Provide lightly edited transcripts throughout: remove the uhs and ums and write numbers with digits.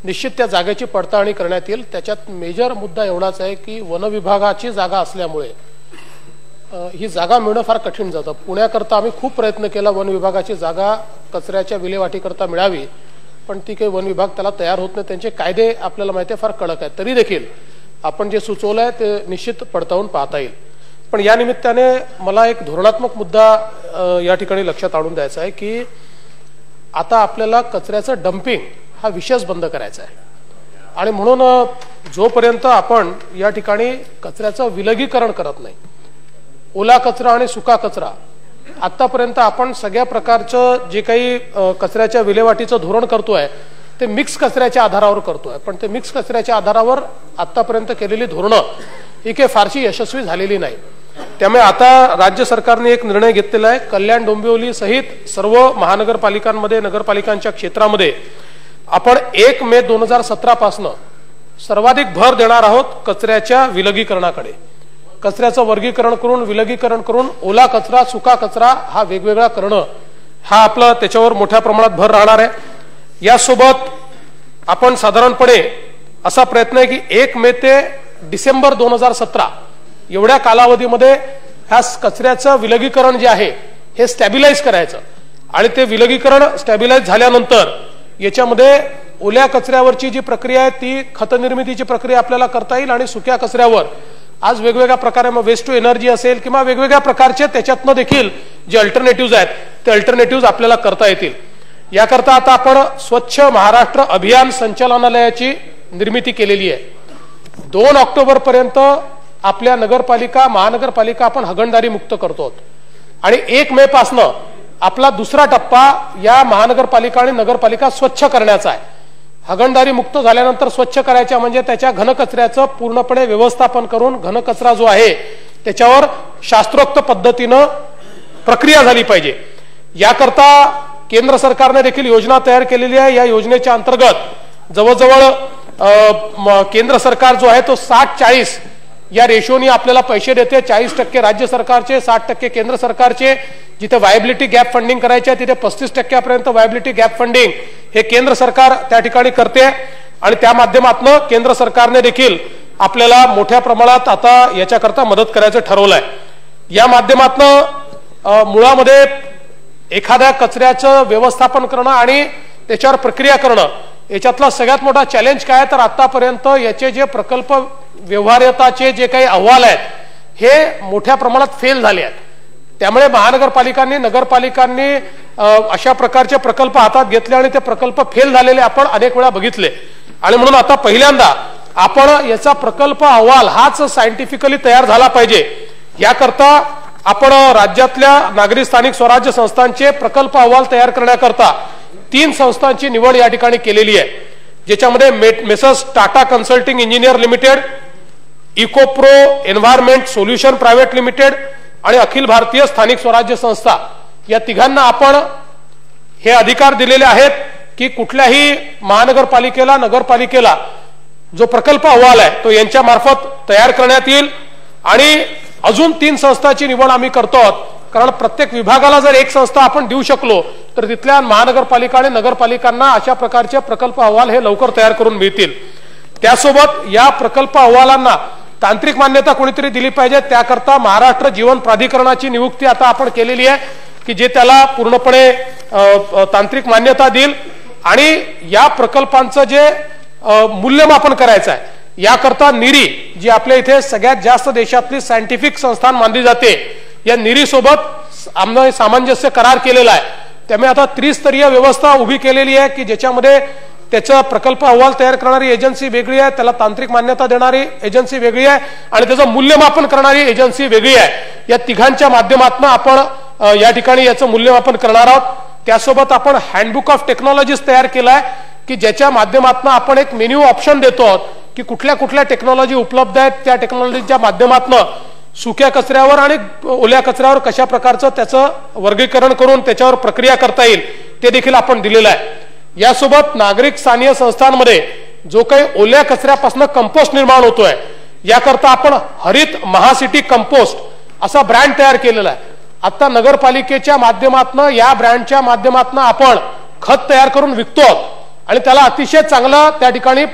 निश्चित त्या जागेची पडताळणी करण्यात येईल। त्याच्यात मेजर मुद्दा एवढाच आहे की वन विभागाची जागा असल्यामुळे ही जागा मिळणं फार कठीण जातं। पुण्याकरता आम्ही खूप प्रयत्न केला वन विभागाची जागा कचऱ्याच्या विल्हेवाटीकरता मिळावी, पण ती काही वन विभाग त्याला तयार होत नाही। त्यांचे कायदे आपल्याला माहिती आहे फार कडक आहेत, तरी देखील आपण जे सुचवलंय ते निश्चित पडताळून पाहता येईल। पण या निमित्ताने मला एक धोरणात्मक मुद्दा या ठिकाणी लक्षात आणून द्यायचा आहे की आता आपल्याला कचऱ्याचं डंपिंग हा विषयच बंद करायचा आहे आणि म्हणून जोपर्यंत आपण या ठिकाणी कचऱ्याचं विलगीकरण करत नाही, ओला कचरा आणि सुका कचरा आतापर्यंत आपण सगळ्या प्रकारचं जे काही कचऱ्याच्या विल्हेवाटीचं धोरण करतोय ते मिक्स कचऱ्याच्या आधारावर करतोय, पण ते मिक्स कचऱ्याच्या आधारावर आतापर्यंत केलेली धोरणं ही काही फारशी यशस्वी झालेली नाही। त्यामुळे आता राज्य सरकारने एक निर्णय घेतलेला आहे, कल्याण डोंबिवली सहित सर्व महानगरपालिकांमध्ये नगरपालिकांच्या क्षेत्रामध्ये आपण 1 मे 2017 पासून सर्वाधिक भर देणार आहोत कचऱ्याच्या विलगीकरणाकडे। कचऱ्याचं वर्गीकरण करून विलगीकरण करून ओला कचरा सुका कचरा हा वेगवेगळा करणं हा आपला त्याच्यावर मोठ्या प्रमाणात भर राहणार आहे। यासोबत आपण साधारणपणे असा प्रयत्न आहे की 1 मे ते डिसेंबर 2017 एवढ्या कालावधीमध्ये ह्या कचऱ्याचं विलगीकरण जे आहे हे स्टॅबिलाइज करायचं आणि ते विलगीकरण स्टॅबिलाइज झाल्यानंतर याच्यामध्ये ओल्या कचऱ्यावरची जी प्रक्रिया आहे ती खत निर्मितीची प्रक्रिया आपल्याला करता येईल आणि सुक्या कचऱ्यावर आज वेगवेगळ्या प्रकारे मग वेस्ट टू एनर्जी असेल किंवा वेगवेगळ्या प्रकारचे त्याच्यातनं देखील जे अल्टरनेटिव्ह आहेत ते अल्टरनेटिव्ह आपल्याला करता येतील। याकरता आता आपण स्वच्छ महाराष्ट्र अभियान संचालनालयाची निर्मिती केलेली आहे। 2 ऑक्टोबर पर्यंत आपल्या नगरपालिका महानगरपालिका आपण हागणदारी मुक्त करतो आणि 1 मे पासनं आपला दुसरा टप्पा या महानगरपालिका आणि नगरपालिका स्वच्छ करण्याचा आहे। हागणदारी मुक्त झाल्यानंतर स्वच्छ करायच्या म्हणजे त्याच्या घनकचऱ्याचं पूर्णपणे व्यवस्थापन करून घनकचरा जो आहे त्याच्यावर शास्त्रोक्त पद्धतीनं प्रक्रिया झाली पाहिजे। याकरता केंद्र सरकारने देखील योजना तयार केलेली आहे। या योजनेच्या अंतर्गत जवळजवळ केंद्र सरकार जो आहे तो 60-40 या रेशोनी आपल्याला पैसे देते। 40% राज्य सरकारचे, 60% केंद्र सरकारचे। जिथे वायबिलिटी गॅप फंडिंग करायचे तिथे 35% वायबिलिटी गॅप फंडिंग हे केंद्र सरकार त्या ठिकाणी करते आणि त्या माध्यमातून केंद्र सरकारने देखील आपल्याला मोठ्या प्रमाणात आता याच्याकरता मदत करायचं ठरवलंय। या माध्यमातून मुळामध्ये एखाद्या कचऱ्याचं व्यवस्थापन करणं आणि त्याच्यावर प्रक्रिया करणं याच्यातला सगळ्यात मोठा चॅलेंज काय तर आतापर्यंत याचे जे प्रकल्प व्यवहार्यताचे जे काही अहवाल आहेत हे मोठ्या प्रमाणात फेल झाले आहेत। त्यामुळे महानगरपालिकांनी नगरपालिकांनी अशा प्रकारचे प्रकल्प हातात घेतले आणि ते प्रकल्प फेल झालेले आपण अनेक वेळा बघितले आणि म्हणून आता पहिल्यांदा आपण याचा प्रकल्प अहवाल हाच सायंटिफिकली तयार झाला पाहिजे। याकरता आपण राज्यातल्या नागरी स्थानिक स्वराज्य संस्थांचे प्रकल्प अहवाल तयार करण्याकरता 3 संस्थांची निवड या ठिकाणी केलेली आहे, ज्याच्यामध्ये Messrs Tata Consulting Engineer Limited, Ecopro Environment Solution Private Limited आणि अखिल भारतीय स्थानिक स्वराज्य संस्था या तिघांना आपण हे अधिकार दिलेले आहेत की कुठल्याही महानगरपालिकेला नगरपालिकेला जो प्रकल्प अहवाल आहे तो यांच्या मार्फत तयार करण्यात येईल आणि अजून 3 संस्थांची निवड आम्ही करतो आहोत, कारण प्रत्येक विभागाला जर एक संस्था आपण देऊ शकलो तर तिथल्या महानगरपालिका आणि नगरपालिकांना अशा प्रकारचे प्रकल्प अहवाल हे लवकर तयार करून मिळतील। त्यासोबत या प्रकल्प अहवालांना तांत्रिक मान्यता कोणीतरी दिली पाहिजे, त्याकरता महाराष्ट्र जीवन प्राधिकरणाची नियुक्ती आता आपण केलेली आहे की जे त्याला पूर्णपणे तांत्रिक मान्यता देईल आणि या प्रकल्पांचं जे मूल्यमापन करायचं आहे याकरता निरी जी आपल्या इथे सगळ्यात जास्त देशातली सायंटिफिक संस्थान मानली जाते या निरी सोबत आम्ही सामंजस्य करार केलेला आहे। त्यामुळे आता त्रिस्तरीय व्यवस्था उभी केलेली आहे की ज्याच्यामध्ये त्याचा प्रकल्प अहवाल तयार करणारी एजन्सी वेगळी आहे, त्याला तांत्रिक मान्यता देणारी एजन्सी वेगळी आहे आणि त्याचं मूल्यमापन करणारी एजन्सी वेगळी आहे। या तिघांच्या माध्यमातून आपण या ठिकाणी याचं मूल्यमापन करणार आहोत। त्यासोबत आपण हँडबुक ऑफ टेक्नॉलॉजीज तयार केलाय की ज्याच्या माध्यमातून आपण एक मेन्यू ऑप्शन देतो आहोत की कुठल्या कुठल्या टेक्नॉलॉजी उपलब्ध आहेत, त्या टेक्नॉलॉजीच्या माध्यमातून सुक्या कचऱ्यावर आणि ओल्या कचऱ्यावर कशा प्रकारचं त्याचं वर्गीकरण करून त्याच्यावर प्रक्रिया करता येईल ते देखील आपण दिलेलं आहे। यासोबत नागरिक स्थानीय संस्थांमध्ये जो काही ओल्या कचऱ्यापासून कंपोस्ट निर्माण होतोय याकरता आपण हरित महासिटी कंपोस्ट असा ब्रँड तयार केलेला आहे। आता नगरपालिकेच्या माध्यमातून या ब्रँडच्या माध्यमातून आपण खत तयार करून विकतो आणि त्याला अतिशय चांगला त्या ठिकाणी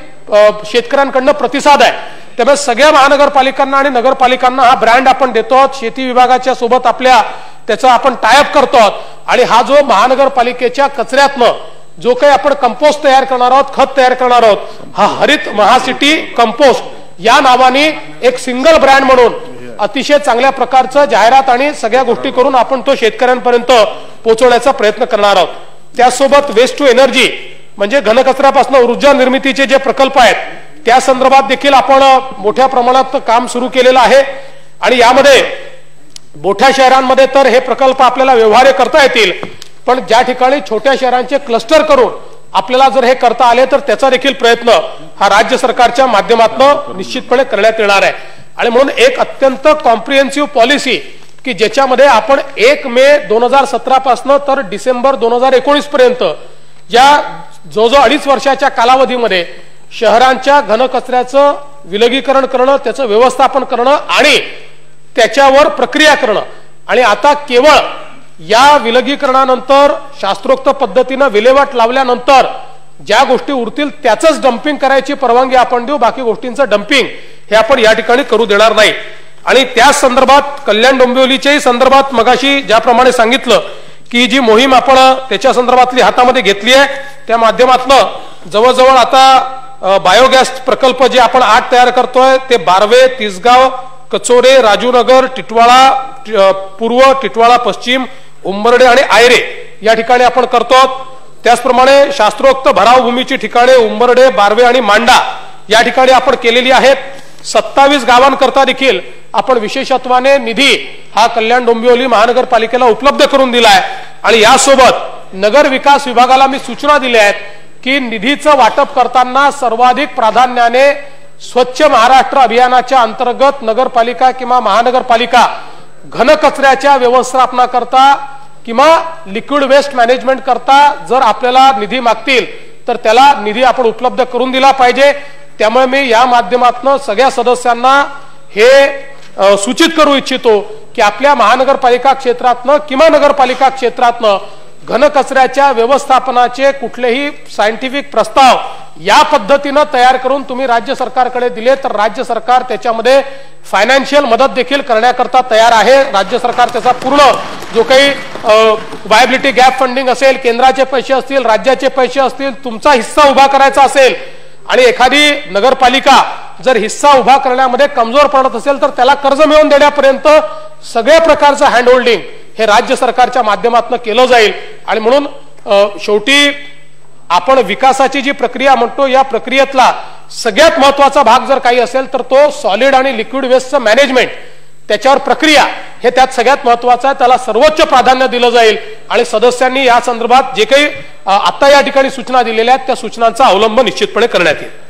शेतकऱ्यांकडून प्रतिसाद आहे। त्यामुळे सगळ्या महानगरपालिकांना आणि नगरपालिकांना हा ब्रँड आपण देतो, शेती विभागाच्या सोबत आपल्या त्याचा आपण टायअप करतो आणि हा जो महानगरपालिकेच्या कचऱ्यातनं जो काही आपण कंपोस्ट तयार करणार आहोत, खत तयार करणार आहोत, हा हरित महासिटी कंपोस्ट या नावाने एक सिंगल ब्रँड म्हणून अतिशय चांगल्या प्रकारचं जाहिरात आणि सगळ्या गोष्टी करून आपण तो शेतकऱ्यांपर्यंत पोहोचवण्याचा प्रयत्न करणार आहोत। त्यासोबत वेस्ट टू एनर्जी म्हणजे घनकचऱ्यापासून ऊर्जा निर्मितीचे जे प्रकल्प आहेत त्या संदर्भात देखील आपण मोठ्या प्रमाणात काम सुरू केलेलं आहे आणि यामध्ये मोठ्या शहरांमध्ये तर हे प्रकल्प आपल्याला व्यवहार्य करता येतील, पण ज्या ठिकाणी छोट्या शहरांचे क्लस्टर करून आपल्याला जर हे करता आले तर त्याचा देखील प्रयत्न हा राज्य सरकारच्या माध्यमातून निश्चितपणे करण्यात येणार आहे। आणि म्हणून एक अत्यंत कॉम्प्रिहेन्सिव्ह पॉलिसी की ज्याच्यामध्ये आपण 1 मे 2017 पासून तर डिसेंबर 2019 पर्यंत या जो 2.5 वर्षाच्या कालावधीमध्ये शहरांच्या घनकचऱ्याचं विलगीकरण करणं, त्याचं व्यवस्थापन करणं आणि त्याच्यावर प्रक्रिया करणं आणि आता केवळ या विलगीकरणानंतर शास्त्रोक्त पद्धतीने विल्हेवाट लावल्यानंतर ज्या गोष्टी उरतील त्याचंच डंपिंग करायची परवानगी आपण देऊ, बाकी गोष्टींचं डंपिंग हे आपण या ठिकाणी करू देणार नाही। आणि त्या संदर्भात कल्याण डोंबिवलीच्याही संदर्भात मगाशी ज्याप्रमाणे सांगितलं की जी मोहीम आपण त्याच्या संदर्भातली हातामध्ये घेतली आहे त्या माध्यमातून जवळजवळ आता बायोगॅस प्रकल्प जे आपण 8 तयार करतोय ते बारवे, तिसगाव, कचोरे, राजूनगर, टिटवाळा पूर्व, टिटवाळा पश्चिम, उंबर्डे आणि आयरे या ठिकाणी आपण करतो। त्याचप्रमाणे शास्त्रोक्त भराव भूमीची ठिकाणे उंबर्डे, बारवे आणि मांडा या ठिकाणी आपण केलेली आहेत। 27 गावांकरता देखील आपण विशेषत्वाने निधी हा कल्याण डोंबिवली महानगरपालिकेला उपलब्ध करून दिलाय आणि यासोबत नगर विकास विभागाला मी सूचना दिल्या आहेत की निधीचं वाटप करताना सर्वाधिक प्राधान्याने स्वच्छ महाराष्ट्र अभियानाच्या अंतर्गत नगरपालिका किंवा महानगरपालिका घनकचऱ्याच्या व्यवस्थापनाकरता किंवा लिक्विड वेस्ट मॅनेजमेंट करता जर आपल्याला निधी मागतील तर त्याला निधी आपण उपलब्ध करून दिला पाहिजे। त्यामुळे मी या माध्यमातून सगळ्या सदस्यांना हे सूचित करू इच्छितो की आपल्या महानगरपालिका क्षेत्रातनं किंवा नगरपालिका फायनान्शियल घनकचऱ्याच्या व्यवस्थापनाचे कुठलेही सायंटिफिक प्रस्ताव या पद्धतीने तयार करून तुम्ही राज्य सरकारकडे दिले तर राज्य सरकार त्याच्यामध्ये फायनान्शियल मदत देखील करण्याकरता तयार आहे। राज्य सरकार त्याचा पूर्ण जो काही वायबिलिटी गॅप फंडिंग असेल, केंद्राचे पैसे असतील, राज्याचे पैसे असतील, तुमचा हिस्सा उभा करायचा असेल आणि एखादी नगरपालिका जर हिस्सा उभा करण्यामध्ये कमजोर पडत असेल तर त्याला कर्ज मिळवून देण्यापर्यंत सगळ्या प्रकारचं हँडहोल्डिंग हे राज्य सरकारच्या माध्यमातून केलं जाईल। आणि म्हणून शेवटी आपण विकासाची जी प्रक्रिया म्हणतो या प्रक्रियेतला सगळ्यात महत्त्वाचा भाग जर काही असेल तर तो सॉलिड आणि लिक्विड वेस्टचं मॅनेजमेंट, त्याच्यावर प्रक्रिया हे त्यात सगळ्यात महत्त्वाचं आहे, त्याला सर्वोच्च प्राधान्य दिलं जाईल आणि सदस्यांनी या संदर्भात जे काही आता या ठिकाणी सूचना दिलेल्या आहेत त्या सूचनांचा अवलंब निश्चितपणे करण्यात येईल।